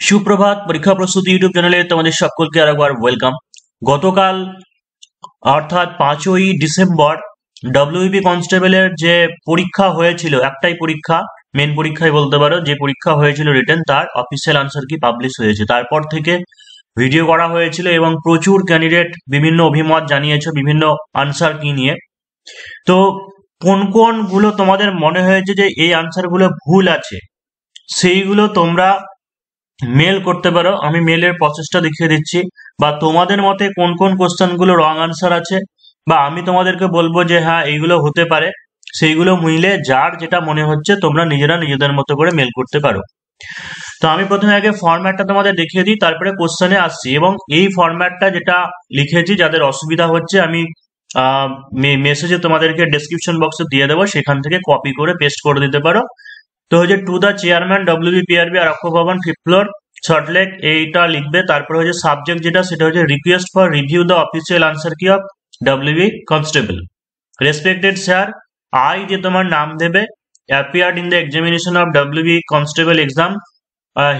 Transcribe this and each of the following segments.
সুপ্রভাত। পরীক্ষা প্রস্তুতি ইউটিউব চ্যানেলে তোমাদের সকলকে আরেকবার ওয়েলকাম। গতকাল অর্থাৎ 5ই ডিসেম্বর ডব্লিউবি কনস্টেবলের যে পরীক্ষা হয়েছিল, একটাই পরীক্ষা, মেন পরীক্ষাই বলতে পারো, যে পরীক্ষা হয়েছিল রিটেন, তার অফিসিয়াল আনসার কি পাবলিশ হয়েছে। তারপর থেকে ভিডিও করা হয়েছিল এবং প্রচুর ক্যান্ডিডেট বিভিন্ন অভিমত জানিয়েছে বিভিন্ন আনসার কি নিয়ে। তো কোন কোন গুলো তোমাদের মনে হয়েছে যে এই আনসার গুলো ভুল আছে, সেইগুলো তোমরা মেল করতে পারো। আমি মেলের প্রসেসটা দেখিয়ে দিচ্ছি, বা তোমাদের মতে কোন কোন কোশ্চেন গুলো রং আনসার আছে, বা আমি তোমাদেরকে বলবো যে হ্যাঁ এইগুলো হতে পারে, সেইগুলো মিলে যার যেটা মনে হচ্ছে তোমরা নিজেরা নিজেদের মতো করে মেল করতে পারো। তো আমি প্রথমে আগে ফরম্যাটটা তোমাদের দেখিয়ে দিই, তারপরে কোশ্চেনে আসছি। এবং এই ফরম্যাটটা যেটা লিখেছি, যাদের অসুবিধা হচ্ছে আমি মেসেজে তোমাদেরকে ডেসক্রিপশন বক্সে দিয়ে দেবো, সেখান থেকে কপি করে পেস্ট করে দিতে পারো। তো হচ্ছে টু দ্য চেয়ারম্যান ডব্লিউবিপিআরবি আর অক্ষ ভবন, 5th ফ্লোর, সল্টলেক, এইটা লিখবে। তারপরে হচ্ছে সাবজেক্ট যেটা, সেটা হচ্ছে request for review the official answer key of WB constable. Respected sir, I যে তোমার নাম দেবে, appeared in the examination of WB constable exam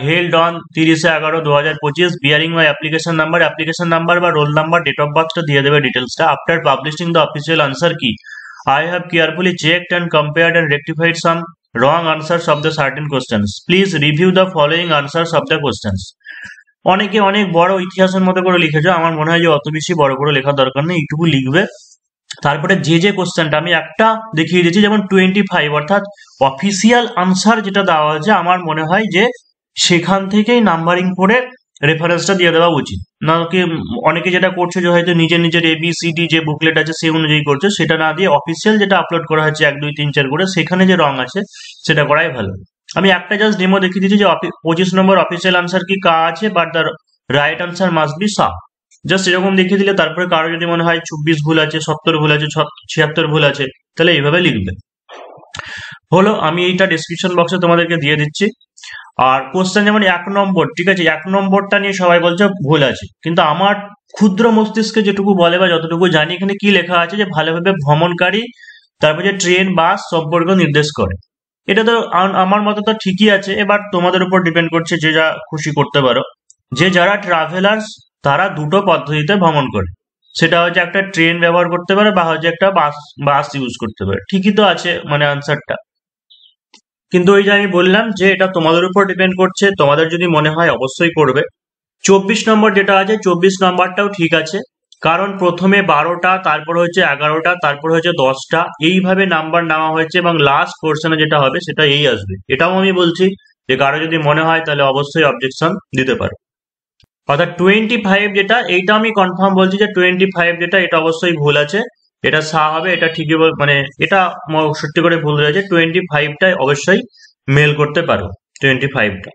held on 30/11/2025, bearing my application number বা রোল নাম্বার, ডেট অফ বার্থটা দিয়ে দেবে, ডিটেলসটা। After publishing the official answer key, I have carefully checked and compared and rectified some wrong answers of the certain questions. Please review the following answers of the questions. অনেকে অনেক বড় ইতিহাসের মতো করে লিখেছো, আমার মনে হয় যে অত বেশি বড় করে লেখার দরকার নেই, এইটুকু লিখবে। তারপরে যে কোশ্চেনটা আমি একটা দেখিয়ে দিয়েছি, যেমন 25, অর্থাৎ অফিসিয়াল আনসার যেটা দেওয়া হয়েছে, আমার মনে হয় যে সেখান থেকেই নাম্বারিং করে রেফারেন্সটা দিয়ে দেওয়া উচিত। না কি অনেকে যেটা করছে যে হয়তো নিজের নিজের ABCD যে বুকলেট আছে সেই অনুযায়ী করছে, সেটা না দিয়ে অফিসিয়াল যেটা আপলোড করা হচ্ছে 1 2 3 4 করে, সেখানে যে রং আছে সেটা করাই ভালো। আমি একটা জাস্ট ডেমো দেখিয়ে দিচ্ছি যে 25 নম্বর অফিসিয়াল আনসার কি কা আছে, but the right answer must be সা। জাস্ট এরকম দেখিয়ে দিলে, তারপরে কারো যদি মনে হয় 24 ভুল আছে, 70 ভুল আছে, 76 ভুল আছে, তাহলে এইভাবে লিখবে। হলো, আমি এইটা ডিসক্রিপশন বক্সে তোমাদেরকে দিয়ে দিচ্ছি। আর কোশ্চেন যেমন 1 নম্বর, ঠিক আছে, 1 নম্বরটা নিয়ে সবাই বলছে ভুল আছে, কিন্তু আমার ক্ষুদ্র মস্তিষ্কে যেটুকু বলে বা যতটুকু জানি, এখানে কি লেখা আছে যে ভালোভাবে ভ্রমণকারী, তারপর যে ট্রেন বাস সম্পর্ক নির্দেশ করে। এটা তো আমার মতে তো ঠিকই আছে। এবার তোমাদের উপর ডিপেন্ড করছে, যে যা খুশি করতে পারো। যে যারা ট্রাভেলার্স, তারা দুটো পদ্ধতিতে ভ্রমণ করে, সেটা হচ্ছে একটা ট্রেন ব্যবহার করতে পারে, বা হচ্ছে একটা বাস ইউজ করতে পারে। ঠিকই তো আছে মানে আনসারটা। কিন্তু ওই যে আমি বললাম যে এটা তোমাদের উপর ডিপেন্ড করছে, তোমাদের যদি মনে হয় অবশ্যই করবে। 24 নম্বর যেটা আছে, 24 নম্বরটাও ঠিক আছে, কারণ প্রথমে 12টা, তারপর হচ্ছে 11টা, তারপর হচ্ছে 10টা, এইভাবে নাম্বার নেওয়া হয়েছে, এবং লাস্ট পোর্শনে যেটা হবে সেটা এই আসবে। এটাও আমি বলছি যে কারো যদি মনে হয় তাহলে অবশ্যই অবজেকশন দিতে পারো। অর্থাৎ 25 যেটা, এইটা আমি কনফার্ম বলছি যে 25 যেটা, এটা অবশ্যই ভুল আছে। এটা সা হবে, এটা ঠিকই মানে এটা সত্যি করে ভুল রয়েছে। 25টা অবশ্যই মেল করতে পারো, 25টা।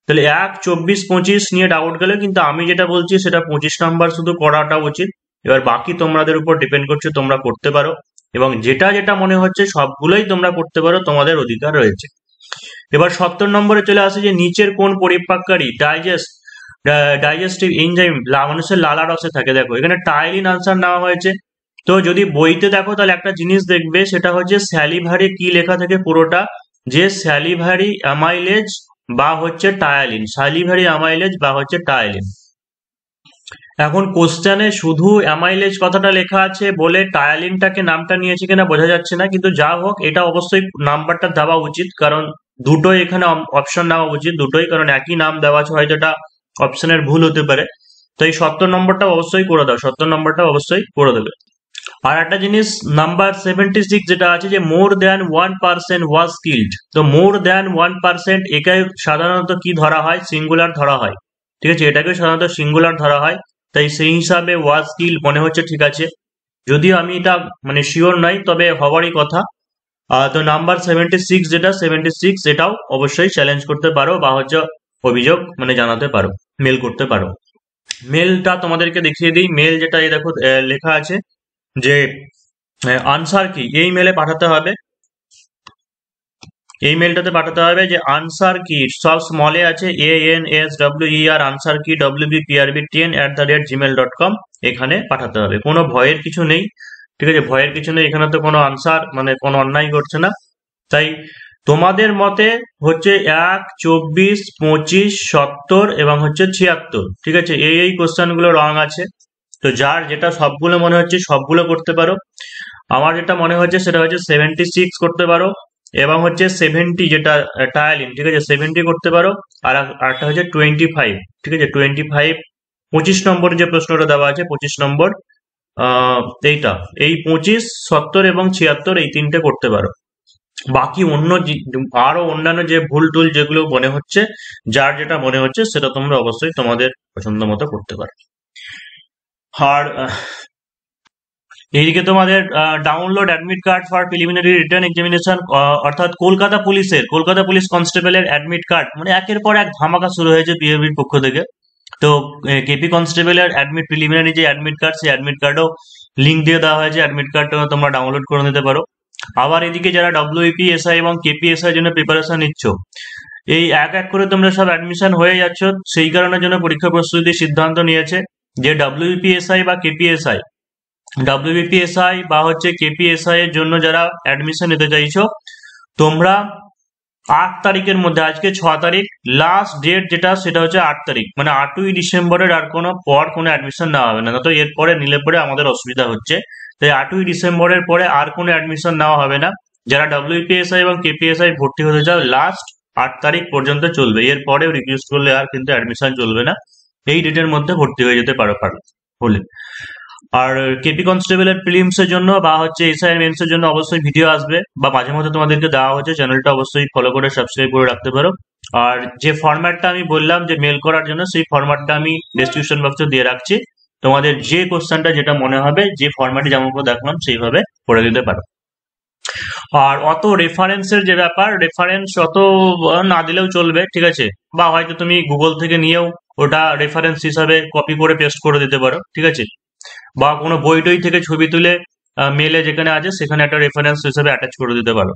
তাহলে 1, 24, 25 নিয়ে ডাউট গেলে, কিন্তু আমি যেটা বলছি সেটা 25 নাম্বার শুধু করাটা উচিত। এবার বাকি তোমাদের উপর ডিপেন্ড করছে, তোমরা করতে পারো, এবং যেটা যেটা মনে হচ্ছে সবগুলোই তোমরা করতে পারো, তোমাদের অধিকার রয়েছে। এবার 70 নম্বরে চলে আসে যে নিচের কোন পরিপাককারী ডাইজেস্টিভ এনজাইম মানুষের লালা রসে থাকে। দেখো এখানে টাইলিন আনসার নেওয়া হয়েছে। তো যদি বইতে দেখো তাহলে একটা জিনিস দেখবে, সেটা হচ্ছে স্যালিভারি কি লেখা থাকে পুরোটা, যে স্যালিভারি অ্যামাইলেজ বা হচ্ছে টায়ালিন, স্যালিভারি অ্যামাইলেজ বা হচ্ছে টায়ালিন। এখন কোশ্চেনে শুধু অ্যামাইলেজ কথাটা লেখা আছে বলে টায়ালিনটাকে নামটা নিয়েছে কিনা বোঝা যাচ্ছে না, কিন্তু যা হোক এটা অবশ্যই নাম্বারটা দেওয়া উচিত, কারণ দুটোই এখানে অপশন নেওয়া উচিত, দুটোই, কারণ একই নাম দেওয়া আছে, হয়তো এটা অপশনের ভুল হতে পারে। তো এই 70 নম্বরটা অবশ্যই করে দাও, 70 নম্বরটা অবশ্যই করে দেবে। আর একটা জিনিস, নাম্বার 76 যেটা আছে, যে মোর দ্যান 1% ওয়াজ কিল্ড। তো মোর দ্যান 1% একে সাধারণত কি ধরা হয়, সিঙ্গুলার ধরা হয়, ঠিক আছে, এটাকে সাধারণত সিঙ্গুলার ধরা হয়। তাই সেই হিসাবে ওয়াজ কিল্ড মনে হচ্ছে ঠিক আছে, যদিও আমি এটা মানে শিওর নাই, তবে হওয়ারই কথা। তো নাম্বার 76 যেটা, 76 এটাও অবশ্যই চ্যালেঞ্জ করতে পারো, বা হচ্ছে অভিযোগ মানে জানাতে পারো, মেল করতে পারো। মেলটা তোমাদেরকে দেখিয়ে দিই। মেল যেটা, এই দেখো লেখা আছে যে আনসার কি, এই মেলে পাঠাতে হবে, এই মেলটাতে পাঠাতে হবে যে আনসার কি, সব স্মলে আছে, ANSWER, আনসার কি WBPRB10@gmail.com, এখানে পাঠাতে হবে। কোনো ভয়ের কিছু নেই, ঠিক আছে, ভয়ের কিছু নেই, এখানে তো কোনো আনসার মানে কোনো অন্যায় করছে না। তাই তোমাদের মতে হচ্ছে 1, 24, 25, 70 এবং হচ্ছে 76, ঠিক আছে? এই কোশ্চেন গুলো রং আছে। তো যার যেটা সবগুলো মনে হচ্ছে সবগুলো করতে পারো। আমার যেটা মনে হচ্ছে সেটা হচ্ছে 76 করতে পারো, এবং হচ্ছে 70 যেটা টায়ালিন, ঠিক আছে, 70 করতে পারো। আর আরেকটা হচ্ছে 25, ঠিক আছে, 25, 25 নম্বর যে প্রশ্নটা দেওয়া আছে, 25 নম্বর, আহ এইটা, এই 25, 70 এবং 76 এই তিনটে করতে পারো। বাকি অন্য আরো অন্যান্য যে ভুল টুল যেগুলো মনে হচ্ছে, যার যেটা মনে হচ্ছে সেটা তোমরা অবশ্যই তোমাদের পছন্দ মতো করতে পারো। আর এইদিকে তোমাদের download admit card for preliminary return examination, অর্থাৎ কলকাতা পুলিশ কনস্টেবলের অ্যাডমিট কার্ড, মানে একের পর এক ধামাকা শুরু হয়েছে পিএবির পক্ষ থেকে। তো কেপি কনস্টেবলের অ্যাডমিট প্রিলিমিনারি যে অ্যাডমিট কার্ড, সেই অ্যাডমিট কার্ডও লিঙ্ক দিয়ে দেওয়া হয়েছে, অ্যাডমিট কার্ডটা তোমরা ডাউনলোড করে নিতে পারো। আবার এদিকে যারা ডব্লিউপি এসআই এবং কেপিএসআই জন্য প্রিপারেশন নিচ্ছ, এই এক এক করে তোমরা সব অ্যাডমিশন হয়ে যাচ্ছ, সেই কারণের জন্য পরীক্ষা প্রস্তুতির সিদ্ধান্ত নিয়েছে যে ডব্লিউপিএসআই বা কেপিএসআই, ডব্লিউবিপিএসআই বা হচ্ছে কেপিএসআই এর জন্য যারা অ্যাডমিশন নিতে চাইছো, তোমরা 8 তারিখের মধ্যে, আজকে 6 তারিখ, লাস্ট ডেট যেটা সেটা হচ্ছে 8 তারিখ, মানে 8ই ডিসেম্বরের আর কোনো পর কোনো অ্যাডমিশন নেওয়া হবে না। তো এরপরে নিলে পরে আমাদের অসুবিধা হচ্ছে, তাই 8ই ডিসেম্বরের পরে আর কোনো অ্যাডমিশন নেওয়া হবে না। যারা ডব্লিউপিএসআই এবং কেপিএসআই ভর্তি হতে চাও, লাস্ট 8 তারিখ পর্যন্ত চলবে, এরপরেও রিকোয়েস্ট করলে আর কিন্তু অ্যাডমিশন চলবে না। এই ডেটের মধ্যে ভর্তি হয়ে যেতে পারো হলে। আর কেপি কনস্টেবলের প্রিলিমস এর জন্য বা হচ্ছে এসআই মেন্স এর জন্য অবশ্যই ভিডিও আসবে, বা মাঝে মধ্যে তোমাদেরকে দেওয়া হচ্ছে, চ্যানেলটা অবশ্যই ফলো করে সাবস্ক্রাইব করে রাখতে পারো। আর যে ফরম্যাটটা আমি বললাম যে মেল করার জন্য, সেই ফরম্যাটটা আমি ডেসক্রিপশন বক্সে দিয়ে রাখছি। তোমাদের যে কোশ্চেনটা যেটা মনে হবে, যে ফরম্যাটে যেমন করে দেখলাম সেইভাবে করে দিতে পারো। আর অত রেফারেন্সের যে ব্যাপার, রেফারেন্স অত না দিলেও চলবে, ঠিক আছে, বা হয়তো তুমি গুগল থেকে নিয়েও ওটা রেফারেন্স হিসাবে কপি করে পেস্ট করে দিতে পারো, ঠিক আছে, বা কোনো বই টই থেকে ছবি তুলে মেলে যেখানে আছে সেখানে একটা রেফারেন্স হিসেবে অ্যাটাচ করে দিতে পারো।